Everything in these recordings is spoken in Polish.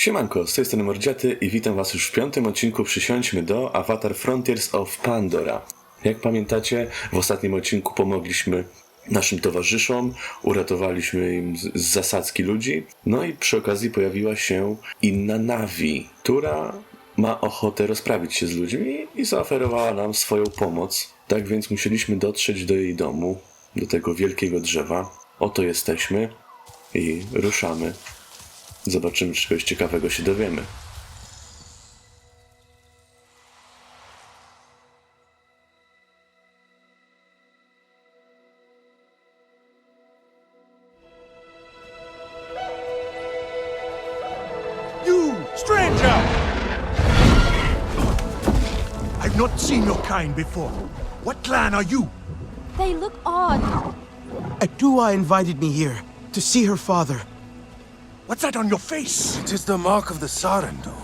Siemanko, z tej strony Mordziaty i witam was już w piątym odcinku Przysiądźmy do Avatar Frontiers of Pandora. Jak pamiętacie, w ostatnim odcinku pomogliśmy naszym towarzyszom, uratowaliśmy im z zasadzki ludzi, no i przy okazji pojawiła się inna Navi, która ma ochotę rozprawić się z ludźmi i zaoferowała nam swoją pomoc. Tak więc musieliśmy dotrzeć do jej domu, do tego wielkiego drzewa. Oto jesteśmy i ruszamy. Zobaczymy, czy czegoś ciekawego się dowiemy. You, stranger! I've not seen your kind before. What clan are you? They look odd. Adua invited me here to see her father. What's that on your face? It is the mark of the Sarentu.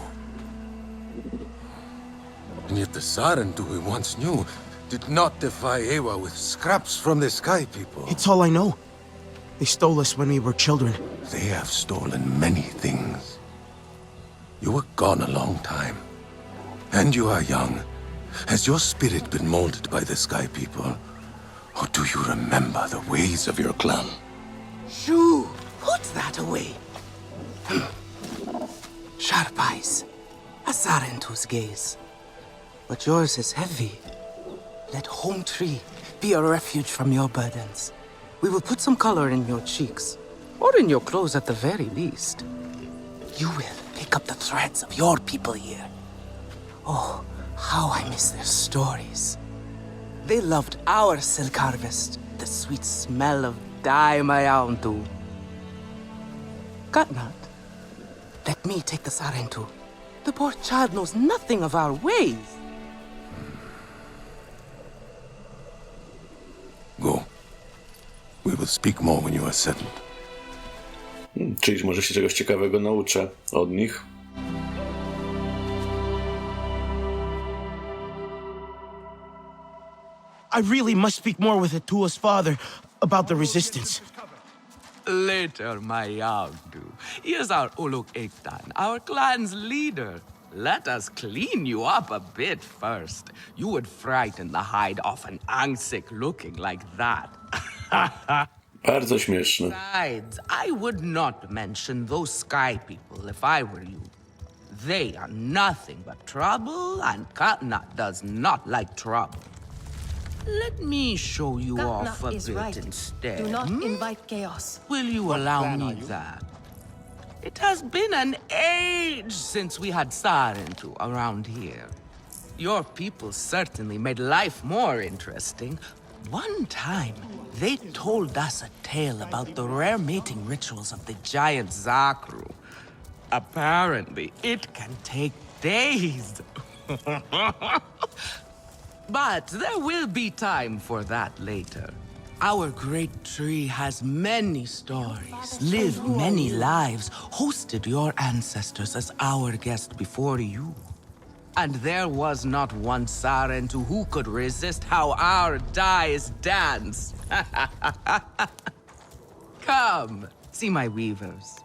And yet the Sarentu we once knew did not defy Ewa with scraps from the Sky People. It's all I know. They stole us when we were children. They have stolen many things. You were gone a long time. And you are young. Has your spirit been molded by the Sky People? Or do you remember the ways of your clan? Shoo! Put that away. Sharp eyes. A Sarentu's gaze. But yours is heavy. Let home tree be a refuge from your burdens. We will put some color in your cheeks. Or in your clothes at the very least. You will pick up the threads of your people here. Oh, how I miss their stories. They loved our silk harvest, the sweet smell of dye mayantu. Got not. Let me take the Sarentu. The poor child knows nothing of our ways. Go. We will speak more when you are settled. Czyli może się czegoś ciekawego nauczę od nich. I really must speak more with Atua's father about the resistance. Later, my Yagdu. Here's our Uluk Ektan, our clan's leader. Let us clean you up a bit first. You would frighten the hide off an Angsik looking like that. Bardzo śmieszne. Besides, I would not mention those sky people if I were you. They are nothing but trouble, and Katnat does not like trouble. Let me show you off a is bit right. instead. Do not invite chaos. Will you allow me that? It has been an age since we had Sarentu around here. Your people certainly made life more interesting. One time, they told us a tale about the rare mating rituals of the giant Zakru. Apparently, it can take days. But there will be time for that later. Our great tree has many stories, lived many lives, hosted your ancestors as our guest before you. And there was not one Sarentu who could resist how our dyes dance. Come, see my weavers.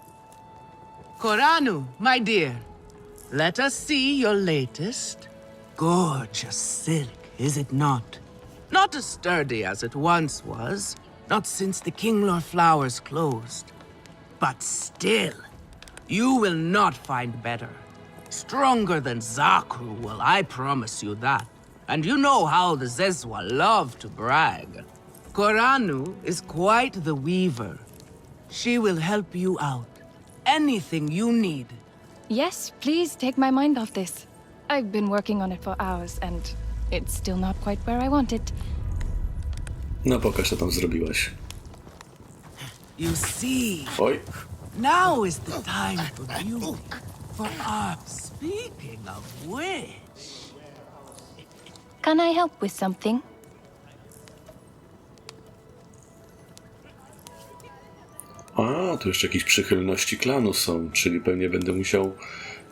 Koranu, my dear, let us see your latest. Gorgeous silk, is it not? Not as sturdy as it once was, not since the Kinglor flowers closed. But still, you will not find better. Stronger than Zakru will, I promise you that. And you know how the Zezwa love to brag. Koranu is quite the weaver. She will help you out. Anything you need. Yes, please take my mind off this. I've been working on it for hours, and it's still not quite where I want it. No pokaż, co tam zrobiłaś. You see, Oj, now is the time for beauty. For speaking of which... Can I help with something? a, tu jeszcze jakieś przychylności klanu są, czyli pewnie będę musiał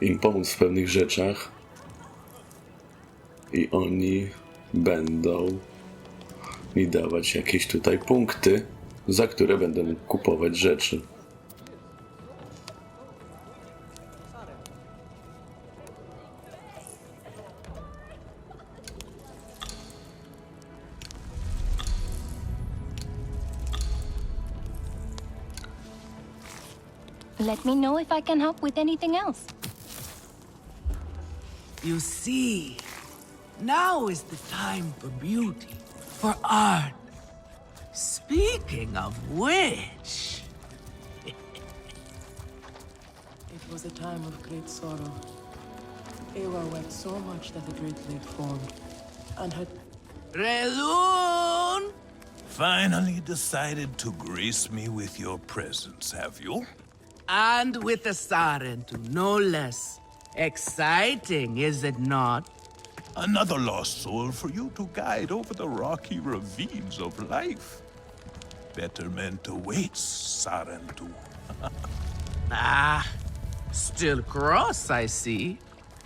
im pomóc w pewnych rzeczach. I oni będą mi dawać jakieś tutaj punkty, za które będę mógł kupować rzeczy. Let me know if I can help with anything else. You see, now is the time for beauty, for art. Speaking of which... It was a time of great sorrow. Ewa wept so much that the Great Lake formed, and her... Relun! Finally decided to grace me with your presence, have you? And with the Sarentu, no less. Exciting, is it not? Another lost soul for you to guide over the rocky ravines of life. Betterment awaits, Sarentu. Ah, still cross, I see.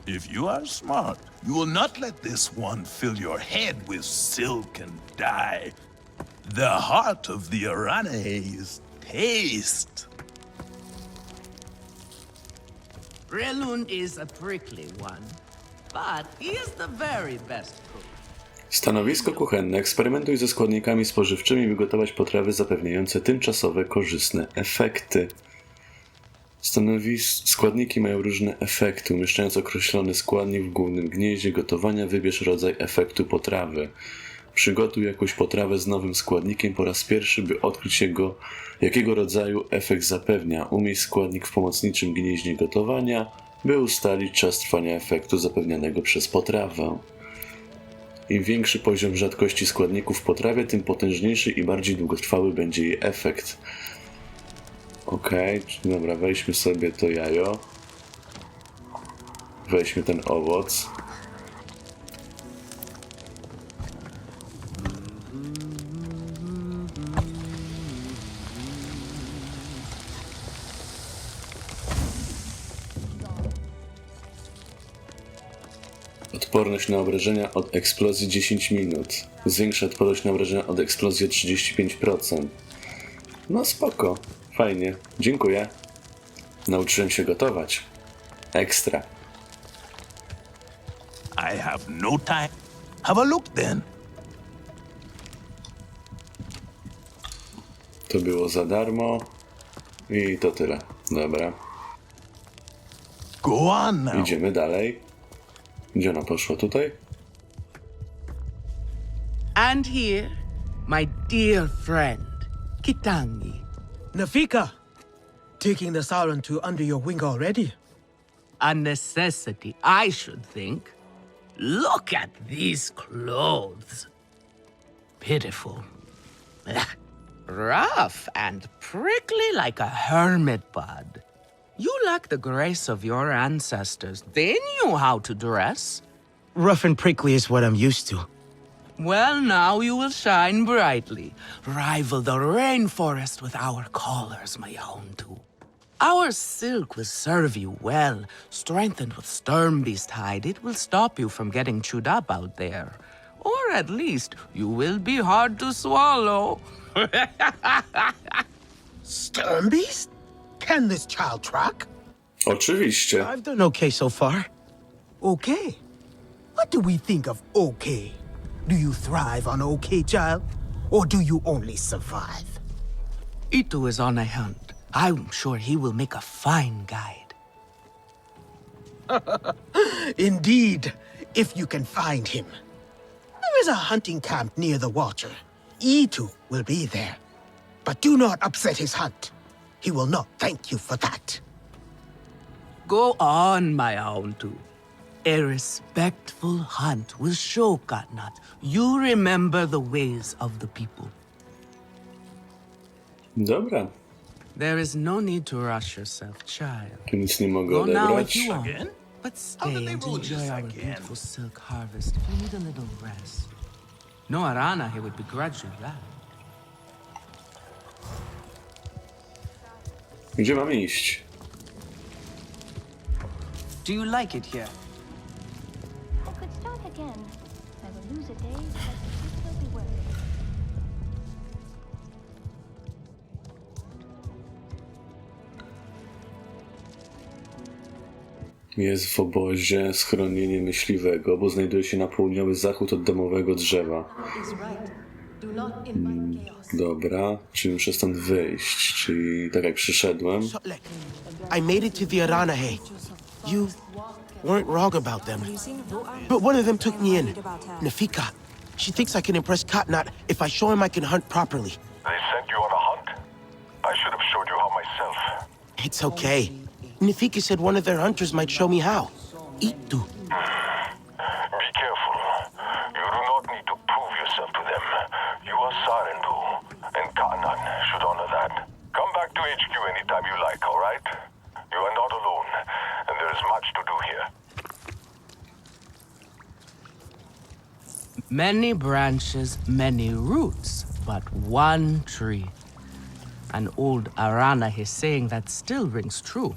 If you are smart, you will not let this one fill your head with silk and dye. The heart of the Aranahe is taste. Relun is a prickly one, but he is the very best cook. Stanowisko kuchenne. Eksperymentuj ze składnikami spożywczymi, by gotować potrawy zapewniające tymczasowe, korzystne efekty. Składniki mają różne efekty. Umieszczając określony składnik w głównym gnieździe gotowania, wybierz rodzaj efektu potrawy. Przygotuj jakąś potrawę z nowym składnikiem po raz pierwszy, by odkryć jakiego rodzaju efekt zapewnia. Umieść składnik w pomocniczym gnieździe gotowania, by ustalić czas trwania efektu zapewnianego przez potrawę. Im większy poziom rzadkości składników w potrawie, tym potężniejszy i bardziej długotrwały będzie jej efekt. Okej, dobra, weźmy sobie to jajo. Weźmy ten owoc. Odporność na obrażenia od eksplozji 10 minut. Zwiększa odporność na obrażenia od eksplozji o 35%. No spoko, fajnie, dziękuję. Nauczyłem się gotować. Ekstra. I have no time. Have a look then. To było za darmo. I to tyle. Dobra. Go on now. Idziemy dalej. Gdzie ona poszła? Tutaj? And here, my dear friend, Kitangi. Nafika, taking the Sarentu under your wing already? A necessity, I should think. Look at these clothes. Pitiful. Rough and prickly like a hermit bud. You lack the grace of your ancestors. They knew how to dress. Rough and prickly is what I'm used to. Well, now you will shine brightly. Rival the rainforest with our collars, my Hontu. Our silk will serve you well. Strengthened with stern beast hide, it will stop you from getting chewed up out there. Or at least, you will be hard to swallow. Stern beast? Can this child track? Oczywiście. I've done okay so far. Okay? What do we think of okay? Do you thrive on okay, child? Or do you only survive? Itu is on a hunt. I'm sure he will make a fine guide. Indeed, if you can find him. There is a hunting camp near the Watcher. Itu will be there. But do not upset his hunt. He will not thank you for that. Go on, my Hontu. A respectful hunt will show Katnat you remember the ways of the people. Dobra. There is no need to rush yourself, child. Tu nic nie mogę Go now if odebrać. you want, Again? but How stay did they and roll enjoy this our again? beautiful silk harvest if you need a little rest. No Aranahe would begrudge you that. Gdzie mamy iść? Do you like it here? I could start again. I will lose a day, but it will be worth it. Jest w obozie schronienie myśliwego, bo znajduje się na południowy zachód od domowego drzewa. Dobra, czyli muszę stąd wyjść, czyli tak jak przyszedłem. I made it to the Aranahe. You weren't wrong about them. But one of them took me in. Nafika. She thinks I can impress Katnat if I show him I can hunt properly. They sent you on a hunt? I should have showed you how myself. It's okay. Nafika said one of their hunters might show me how. Itu. Be careful. You do not need to prove yourself to them. You are Sarentu, and Katnat should honor that. Come back to HQ anytime you like, all right? You are not alone, and there is much to do here. Many branches, many roots, but one tree. An old Aranahe saying that still rings true.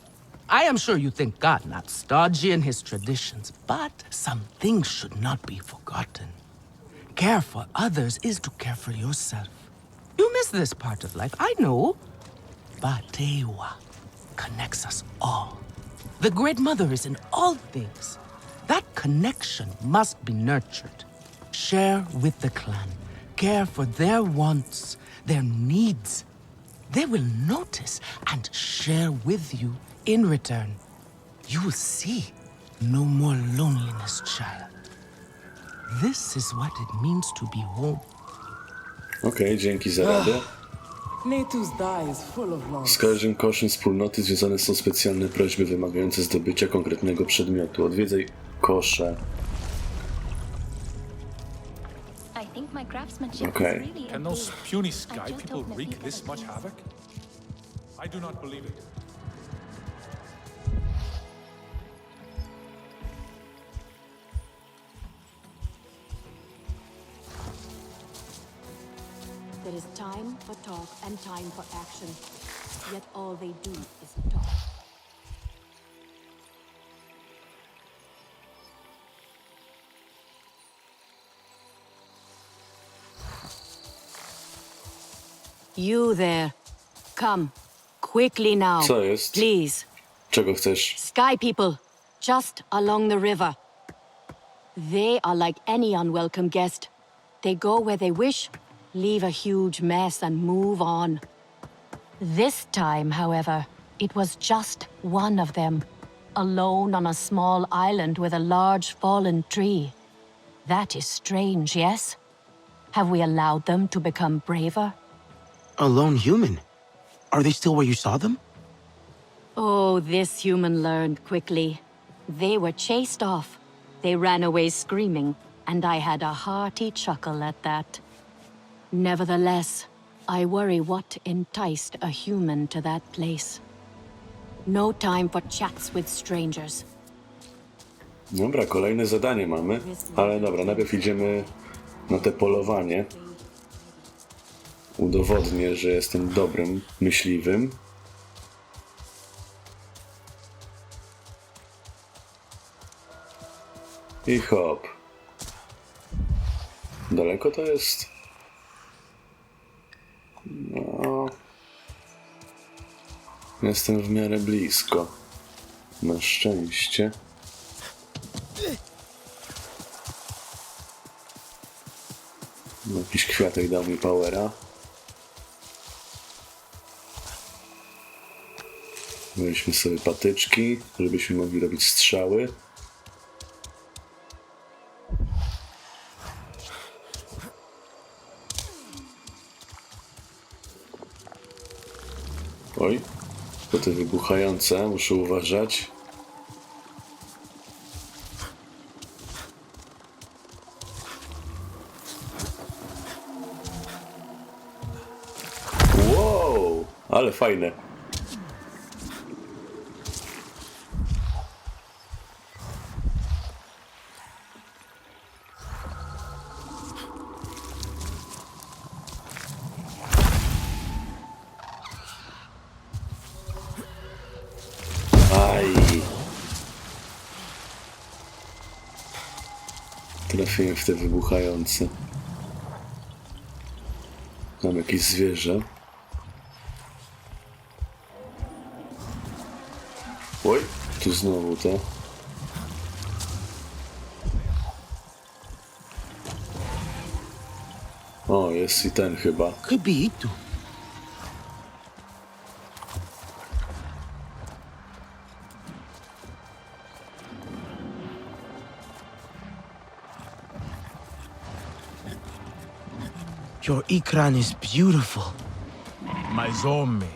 I am sure you think God not stodgy in his traditions, but some things should not be forgotten. Care for others is to care for yourself. You miss this part of life, I know. But Tewa connects us all. The Great Mother is in all things. That connection must be nurtured. Share with the clan. Care for their wants, their needs. They will notice and share with you in return. You will see no more loneliness, child. This is what it means to be home. Okej, dzięki za radę. Nature's die is full of love. Z każdym koszem wspólnoty związane są specjalne prośby wymagające zdobycia konkretnego przedmiotu. Odwiedzaj kosze. Okej. Can those puny sky people wreak this much havoc? I do not believe it. There is time for talk and time for action. Yet all they do is talk. You there. Come. Quickly now. Co jest? Please. Czego chcesz? Sky people. Just along the river. They are like any unwelcome guest. They go where they wish, leave a huge mess and move on. This time, however, it was just one of them. Alone on a small island with a large fallen tree. That is strange, yes? Have we allowed them to become braver? A lone human? Are they still where you saw them? Oh, this human learned quickly. They were chased off. They ran away screaming, and I had a hearty chuckle at that. Nevertheless, I worry what enticed a human to that place. No time for chats with strangers. Dobra, kolejne zadanie mamy. Ale dobra, najpierw idziemy na te polowanie. Udowodnię, że jestem dobrym myśliwym. I hop. Daleko to jest? No. Jestem w miarę blisko. Na szczęście. Jakiś kwiatek dał mi powera. Weźmy sobie patyczki, żebyśmy mogli robić strzały. Oj, to te wybuchające, muszę uważać. Wow, ale fajne. Trafiłem w te wybuchające. Mam jakieś zwierzę. Oj, tu znowu to. O, jest i ten chyba. Could be Itu. Your Ikran is beautiful. My Zome.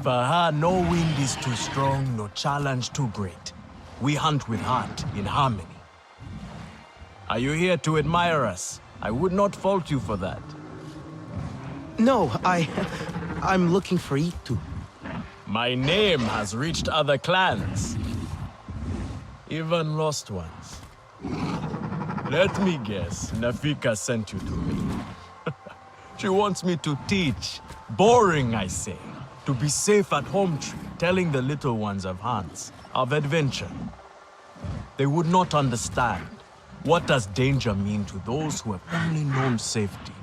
For her, no wind is too strong, no challenge too great. We hunt with heart, in harmony. Are you here to admire us? I would not fault you for that. No, I'm looking for Itu. My name has reached other clans. Even lost ones. Let me guess, Nafika sent you to me. She wants me to teach. Boring, I say. To be safe at home tree, telling the little ones of Hans, of adventure. They would not understand. What does danger mean to those who have only known safety?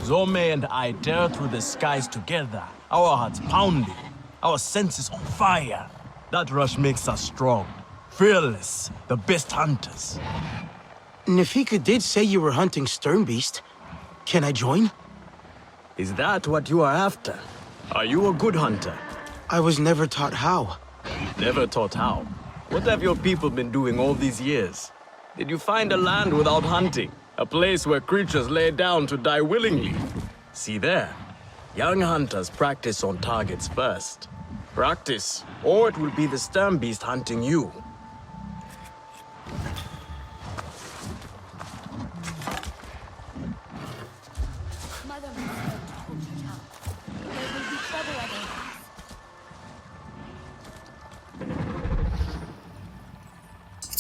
Zome and I tear through the skies together, our hearts pounding, our senses on fire. That rush makes us strong, fearless, the best hunters. Nafika did say you were hunting Sternbeast. Can I join? Is that what you are after? Are you a good hunter? I was never taught how. Never taught how? What have your people been doing all these years? Did you find a land without hunting? A place where creatures lay down to die willingly? See there. Young hunters practice on targets first. Practice, or it will be the Sternbeast hunting you.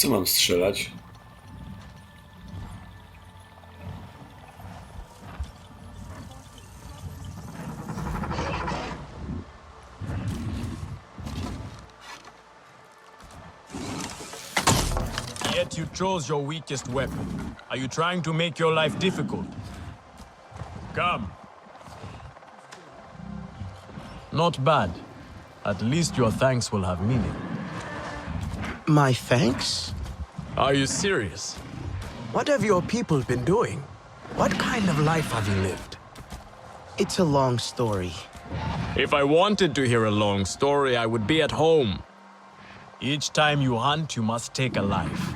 W co mam strzelać? Yet you chose your weakest weapon. Are you trying to make your life difficult? Come. Not bad. At least your thanks will have meaning. My thanks? Are you serious? What have your people been doing? What kind of life have you lived? It's a long story. If I wanted to hear a long story, I would be at home. Each time you hunt, you must take a life.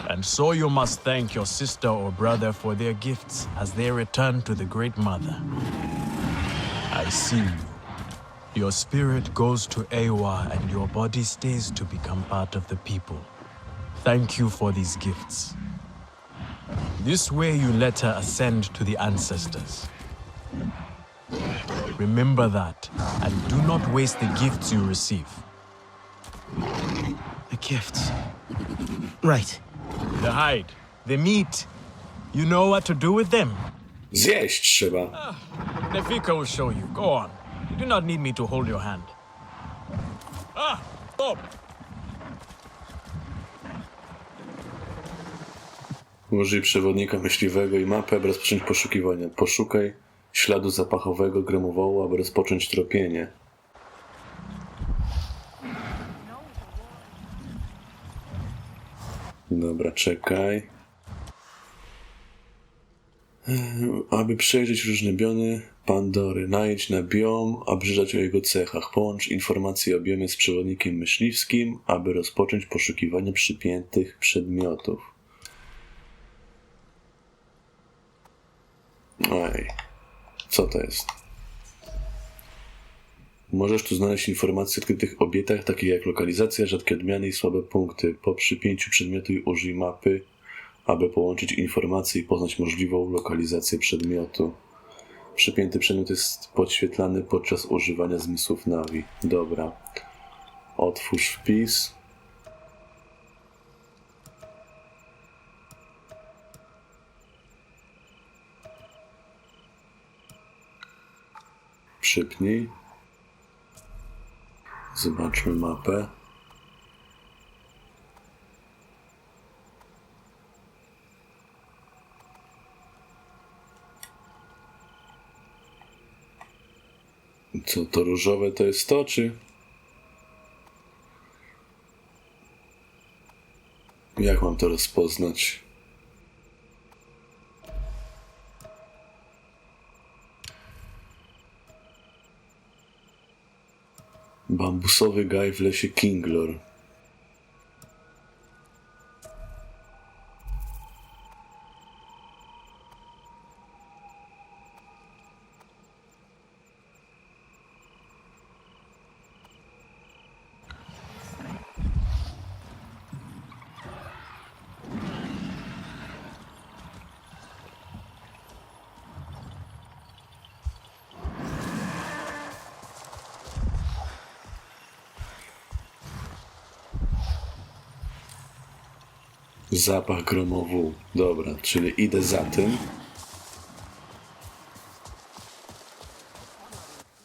And so you must thank your sister or brother for their gifts as they return to the Great Mother. I see you. Your spirit goes to Ewa and your body stays to become part of the people. Thank you for these gifts. This way you let her ascend to the ancestors. Remember that, and do not waste the gifts you receive. The gifts. Right. The hide, the meat. You know what to do with them? Zjeść trzeba. Nefika will show you. Go on. You do not need me to hold your hand. Stop! Użyj przewodnika myśliwego i mapy, aby rozpocząć poszukiwania. Poszukaj śladu zapachowego gromowołu, aby rozpocząć tropienie. Dobra, czekaj. Aby przejrzeć różne biony Pandory, najedź na biom, aby przeczytać o jego cechach. Połącz informacje o biomie z przewodnikiem myśliwskim, aby rozpocząć poszukiwanie przypiętych przedmiotów. Oj, co to jest? Możesz tu znaleźć informacje o odkrytych obiektach, takich jak lokalizacja, rzadkie odmiany i słabe punkty. Po przypięciu przedmiotu użyj mapy, aby połączyć informacje i poznać możliwą lokalizację przedmiotu. Przypięty przedmiot jest podświetlany podczas używania zmysłów Navi. Dobra. Otwórz wpis. Przypnij. Zobaczmy mapę. Co to różowe to jest to, czy? Jak mam to rozpoznać? Bambusowy gaj w lesie Kinglor. Zapach gromowu. Dobra, czyli idę za tym.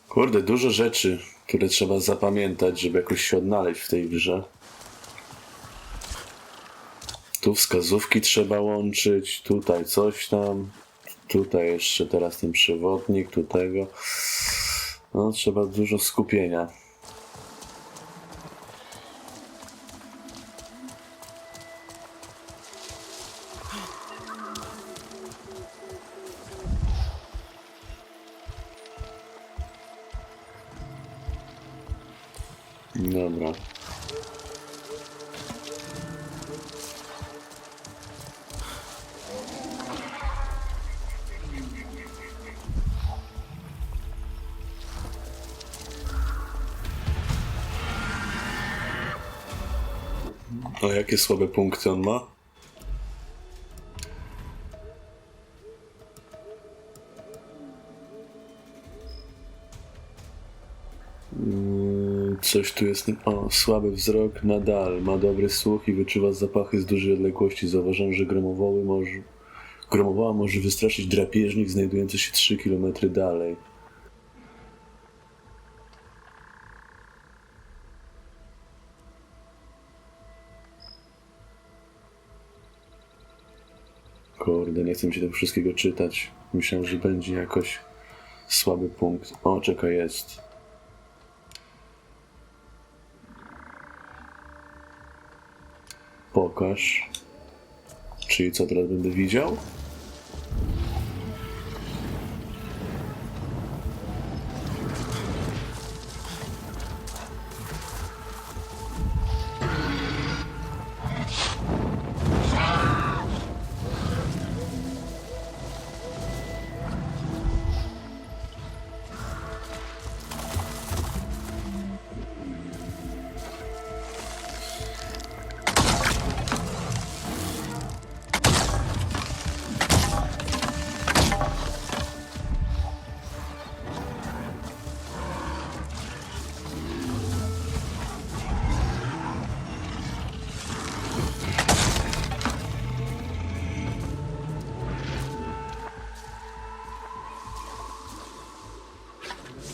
Kurde, dużo rzeczy, które trzeba zapamiętać, żeby jakoś się odnaleźć w tej grze. Tu wskazówki trzeba łączyć, tutaj coś tam. Tutaj jeszcze teraz ten przewodnik, tu tego. No, trzeba dużo skupienia. Dobra. A jakie słabe punkty on ma? Coś tu jest... O, słaby wzrok nadal. Ma dobry słuch i wyczuwa zapachy z dużej odległości. Zauważam, że gromowała może wystraszyć drapieżnik znajdujący się 3 km dalej. Kurde, nie chcę mi się tego wszystkiego czytać. Myślałem, że będzie jakoś słaby punkt. O, czekaj, jest. Pokaż. Czyli co, teraz będę widział?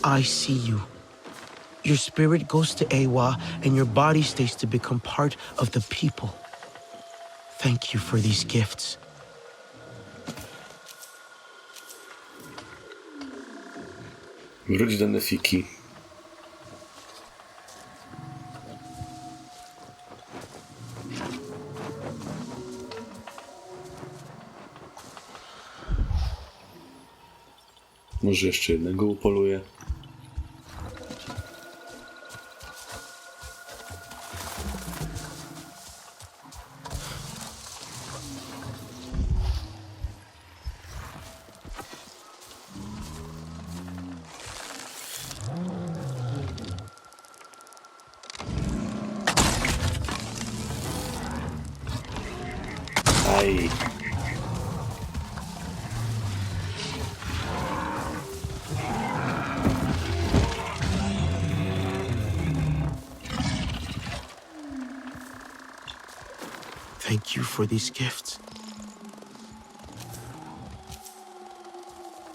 I see you. Your spirit goes to Ewa, and your body stays to become part of the people. Thank you for these gifts. Wróć do Nefiki. Może jeszcze jednego upoluję. Aj. Thank you for these gifts.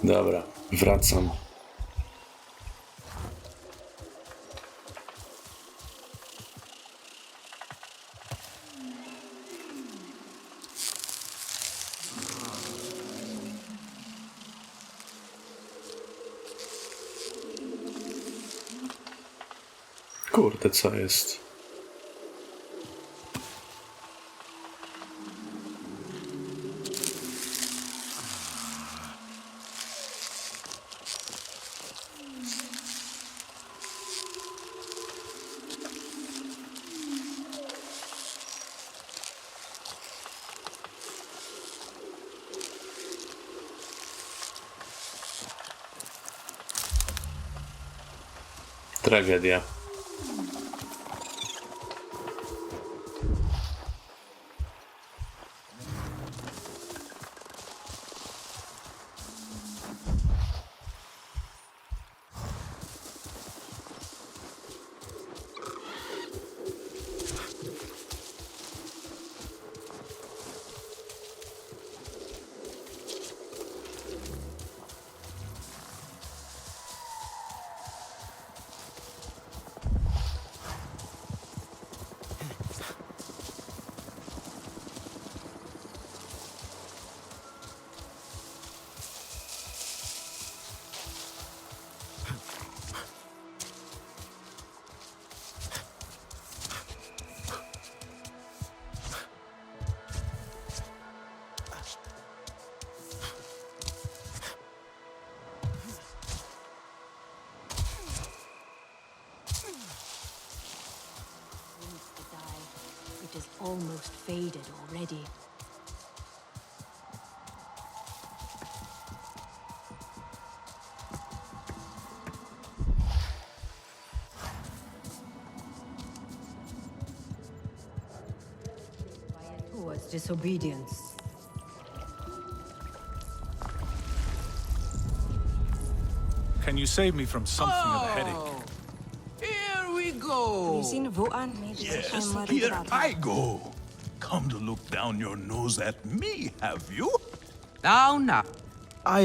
Dobra, wracam. Kurde, co jest? Tragedia. It is almost faded already. Towards disobedience. Can you save me from something of a headache? Here we go. Yes, here I go. Come to look down your nose at me, have you? Now. I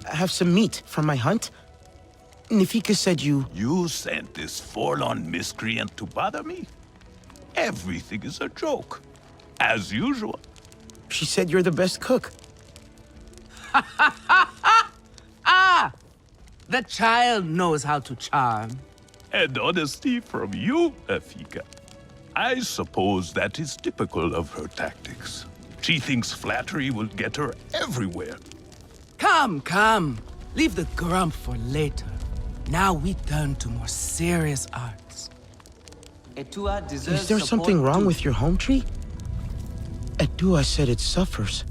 have some meat from my hunt. Nafika said you... You sent this forlorn miscreant to bother me? Everything is a joke. As usual. She said you're the best cook. The child knows how to charm. And honesty from you, Nafika. I suppose that is typical of her tactics. She thinks flattery will get her everywhere. Come. Leave the grump for later. Now we turn to more serious arts. Is there something wrong with your home tree? Edua said it suffers.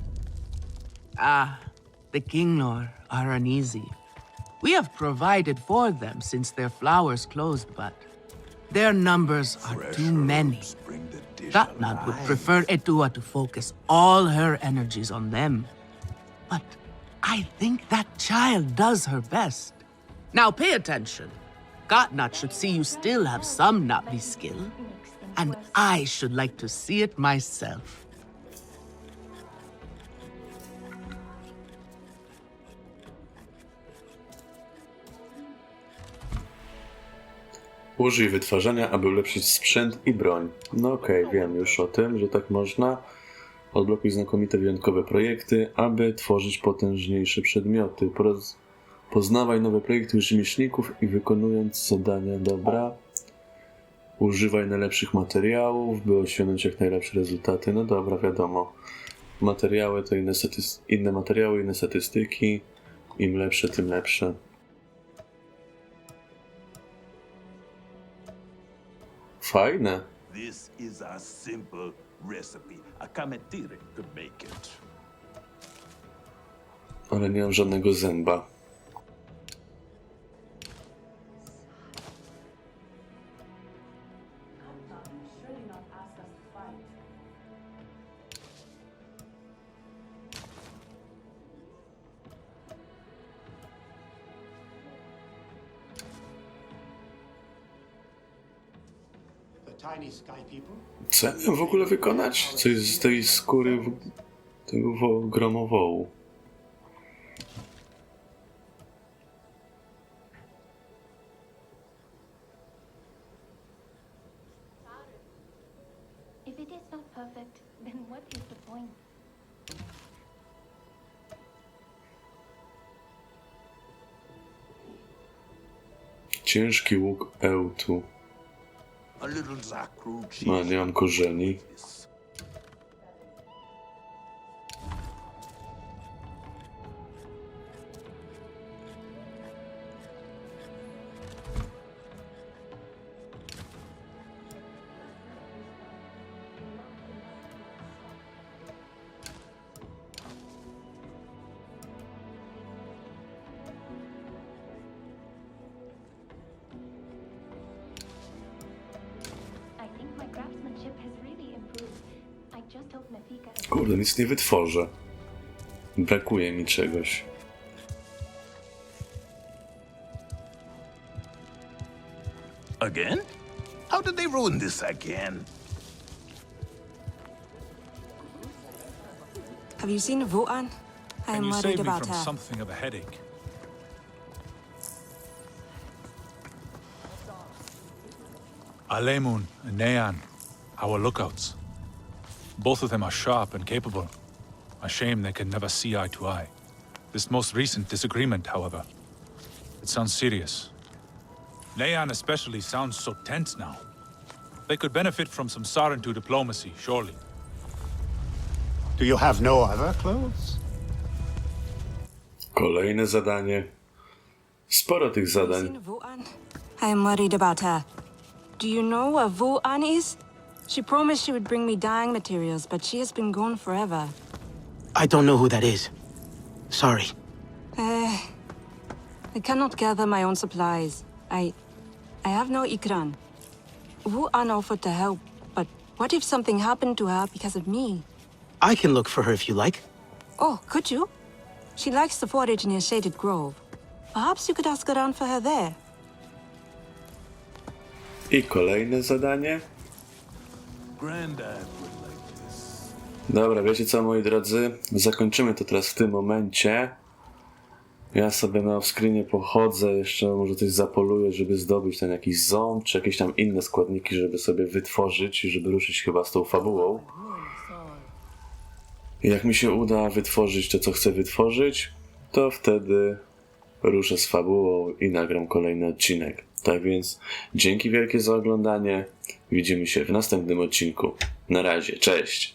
The Kinglor are uneasy. We have provided for them since their flowers closed, but their numbers are too many. Katnat would prefer Edua to focus all her energies on them. But I think that child does her best. Now pay attention. Katnat should see you still have some Navi skill, and I should like to see it myself. Użyj wytwarzania, aby ulepszyć sprzęt i broń. No okej, wiem już o tym, że tak można. Odblokuj znakomite, wyjątkowe projekty, aby tworzyć potężniejsze przedmioty. Poznawaj nowe projekty rzemieślników i wykonując zadania, dobra. Używaj najlepszych materiałów, by osiągnąć jak najlepsze rezultaty. No dobra, wiadomo. Materiały to inne materiały, inne statystyki. Im lepsze, tym lepsze. Fajne. This is a simple recipe. A kametire could make it. Ale nie mam żadnego zęba. Co ja miałem w ogóle wykonać? Co jest z tej skóry tego gromowołu? If it is not perfect, then what is the point? Ciężki łuk ełtu. No, nie mam korzeni. Kurde, nic nie wytworzę. Brakuje mi czegoś. Again? How did they ruin this again? Have you seen Votan? I Can am you worried save me about from her. something of a headache? Alemun and Nean, our lookouts. Both of them are sharp and capable. A shame they can never see eye to eye. This most recent disagreement, however, it sounds serious. Nean especially sounds so tense now. They could benefit from some Sarentu diplomacy, surely. Do you have no other clothes? Kolejne zadanie. Sporo tych zadań. I am worried about her. Do you know where Votan is? She promised she would bring me dyeing materials, but she has been gone forever. I don't know who that is. Sorry. I cannot gather my own supplies. I have no ikran. Votan offered to help, but what if something happened to her because of me? I can look for her if you like. Oh, could you? She likes to forage near Shaded Grove. Perhaps you could ask around for her there. I kolejne zadanie. Granddad would like this. Dobra, wiecie co, moi drodzy? Zakończymy to teraz w tym momencie. Ja sobie na offscreenie pochodzę, jeszcze może coś zapoluję, żeby zdobyć ten jakiś ząb, czy jakieś tam inne składniki, żeby sobie wytworzyć i żeby ruszyć chyba z tą fabułą. I jak mi się uda wytworzyć to, co chcę wytworzyć, to wtedy ruszę z fabułą i nagram kolejny odcinek. Tak więc dzięki wielkie za oglądanie. Widzimy się w następnym odcinku. Na razie, cześć!